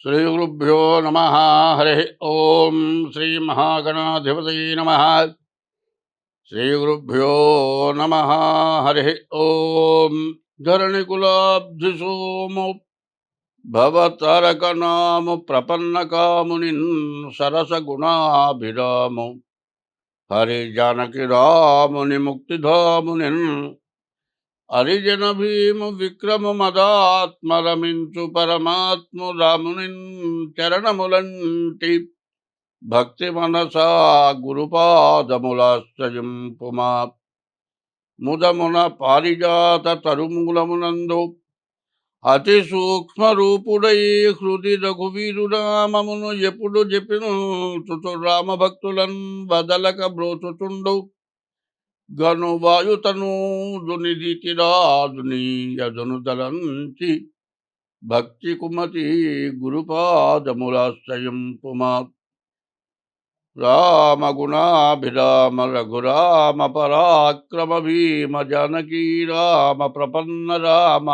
శ్రీగురుభ్యో నమః. హరి ఓం. శ్రీ మహాగణాధిపతయే నమః. శ్రీగురుభ్యో నమః. హరి ఓం. ధరణికులాబ్ధిసోము భవతారకనాము ప్రపన్నకామునిన్ సరసగుణాభిరాము హరి జానకి రాముని ముక్తిధామునిన్ హరిజన భీము విక్రము మదాత్మరమించు పరమాత్ము రామునిన్ చరణములంటి భక్తి మనసా గురుపాదములాశ్రయింపుమా ముదమున పారిజాత తరుమూలమునందు అతి సూక్ష్మ రూపుడై హృది రఘువీరునామమును ఎప్పుడు జపిను చుచు రామభక్తులన్ బదలక బ్రోచుచుండు గను వాయుతనూదునిధితిరాజునీయజను దలంచి భక్తి కుమతి గురుపాదములాశ్రయింపుమా రామ గుణాభిరామ రఘురామ పరాక్రమ భీమ జానకీ రామ ప్రపన్న రామ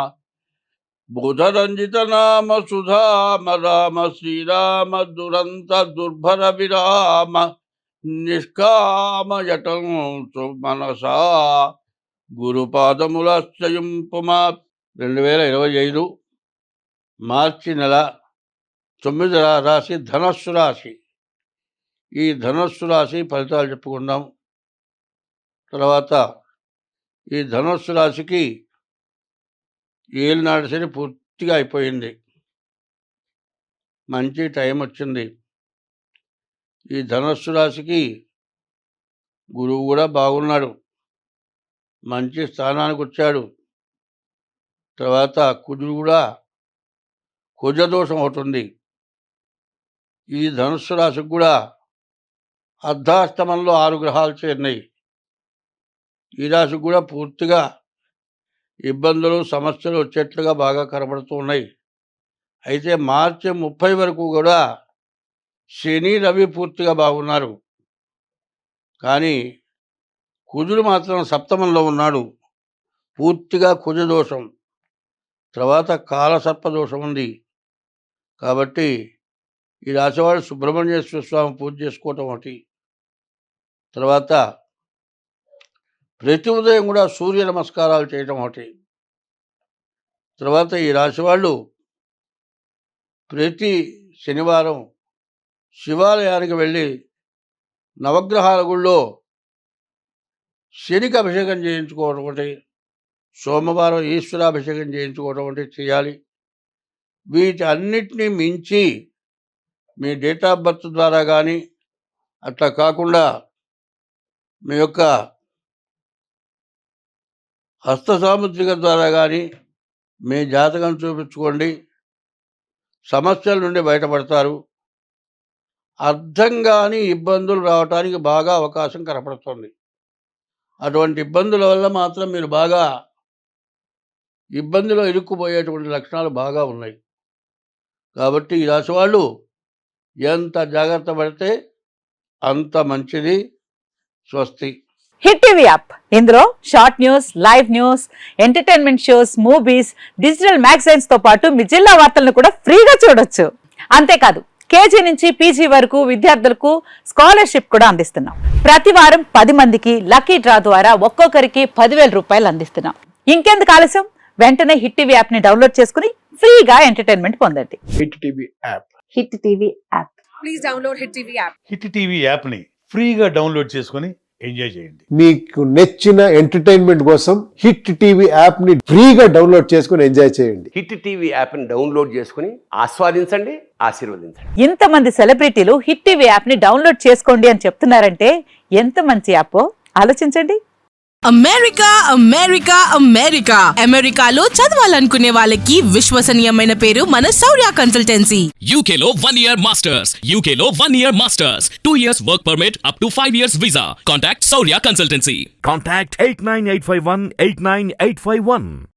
బుధరంజిత నామ సుధామ రామ శ్రీరామ దురంత దుర్భర విరామ నిష్కామయటం మనసా గురుపాదములాశ్రయింపుమా. 2025 మార్చి నెల 9వ రాశి ధనస్సు రాశి. ఈ ధనస్సు రాశి ఫలితాలు చెప్పుకుందాం. తర్వాత ఈ ధనస్సు రాశికి ఏలినాడు శని పూర్తిగా అయిపోయింది, మంచి టైం వచ్చింది. ఈ ధనస్సు రాశికి గురువు కూడా బాగున్నాడు, మంచి స్థానానికి వచ్చాడు. తర్వాత కుజుడు కూడా కుజదోషం అవుతుంది. ఈ ధనుస్సు రాశికి కూడా అర్ధాష్టమంలో 6 గ్రహాలు చేరినాయి. ఈ రాశికి కూడా పూర్తిగా ఇబ్బందులు సమస్యలు వచ్చేట్లుగా బాగా కనబడుతూ ఉన్నాయి. అయితే మార్చి 30 వరకు కూడా శని రవి పూర్తిగా బాగున్నారు, కానీ కుజుడు మాత్రం సప్తమంలో ఉన్నాడు, పూర్తిగా కుజదోషం. తర్వాత కాలసర్పదోషం ఉంది. కాబట్టి ఈ రాశివాడు సుబ్రహ్మణ్యేశ్వర స్వామి పూజ చేసుకోవటం ఒకటి. తర్వాత ప్రతి ఉదయం కూడా సూర్య నమస్కారాలు చేయటం ఒకటి. తర్వాత ఈ రాశివాళ్ళు ప్రతి శనివారం శివాలయానికి వెళ్ళి నవగ్రహాల గుళ్ళో శనికి అభిషేకం చేయించుకోవడం ఒకటి, సోమవారం ఈశ్వరాభిషేకం చేయించుకోవడం ఒకటి చేయాలి. వీటి అన్నిటినీ మించి మీ డేట్ ఆఫ్ బర్త్ ద్వారా కానీ, అట్లా కాకుండా మీ యొక్క హస్త సాముద్రిక ద్వారా కానీ మీ జాతకం చూపించుకోండి. సమస్యల నుండి బయటపడతారు. అర్థం కాని ఇబ్బందులు రావడానికి బాగా అవకాశం కనపడుతుంది. అటువంటి ఇబ్బందుల వల్ల మాత్రం మీరు బాగా ఇబ్బందిలో ఇరుక్కుపోయేటువంటి లక్షణాలు బాగా ఉన్నాయి. కాబట్టి ఈ రాశి వాళ్ళు ఎంత జాగ్రత్త పడితే అంత మంచిది. స్వస్తి. హిట్ టీవీ యాప్, ఇందులో short news, live news, entertainment shows, movies, digital magazines తో పాటు మీ జిల్లా వార్తలను కూడా ఫ్రీగా చూడొచ్చు. అంతేకాదు కేజీ నుంచి పీజీ వరకు విద్యార్థులకు స్కాలర్షిప్ కూడా అందిస్తున్నాం. ప్రతి వారం 10 మందికి లక్కీ డ్రా ద్వారా ఒక్కొక్కరికి 10,000 రూపాయలు అందిస్తున్నాం. ఇంకెందుకు ఆలస్యం, వెంటనే హిట్ టీవీ యాప్ ని డౌన్లోడ్ చేసుకుని ఫ్రీగా ఎంటర్టైన్మెంట్ పొందండి. Hit TV app. Hit TV app. Please download hit TV app. Hit TV app ని ఫ్రీగా డౌన్లోడ్ చేసుకుని ఎంజాయ్ చేయండి. మీకు నచ్చిన ఎంటర్టైన్మెంట్ కోసం హిట్ టీవీ యాప్ ని ఫ్రీగా డౌన్లోడ్ చేసుకుని ఎంజాయ్ చేయండి. హిట్ టీవీ యాప్ ని డౌన్లోడ్ చేసుకుని ఆస్వాదించండి, ఆశీర్వదించండి. ఇంతమంది సెలబ్రిటీలు హిట్ టీవీ యాప్ ని డౌన్లోడ్ చేసుకోండి అని చెప్తున్నారంటే ఎంత మంచి యాప్ ఆలోచించండి. అమెరికా అమెరికా అమెరికా అమెరికాలో చదవాలనుకునే వాళ్ళకి విశ్వసనీయమైన పేరు మన శౌర్య కన్సల్టెన్సీ. UK లో 1 year masters, UK లో 1 year masters, 2 years work permit up to 5 years visa. Contact Saurya Consultancy. Contact 89851 89851.